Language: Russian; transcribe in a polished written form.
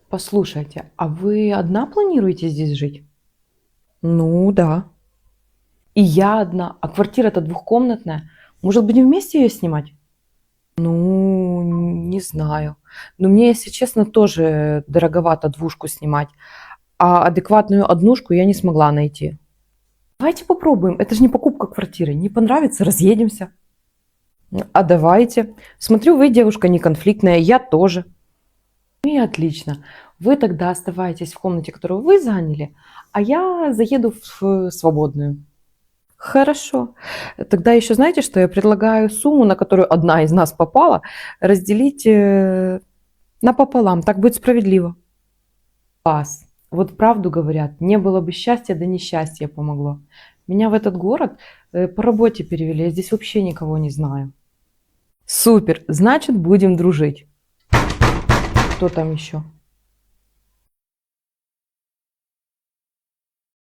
Послушайте, а вы одна планируете здесь жить? Ну да. И я одна, а квартира-то двухкомнатная. Может, будем вместе ее снимать? Ну, не знаю. Но мне, если честно, тоже дороговато двушку снимать, а адекватную однушку я не смогла найти. Давайте попробуем. Это же не покупка квартиры. Не понравится, разъедемся. А давайте. Смотрю, вы девушка не конфликтная, я тоже. Ну и отлично. Вы тогда оставайтесь в комнате, которую вы заняли, а я заеду в свободную. Хорошо. Тогда еще знаете, что я предлагаю сумму, на которую одна из нас попала, разделить напополам. Так будет справедливо. Вас. Вот правду говорят, не было бы счастья, да несчастье помогло. Меня в этот город по работе перевели, я здесь вообще никого не знаю. Супер, значит, будем дружить. Кто там еще?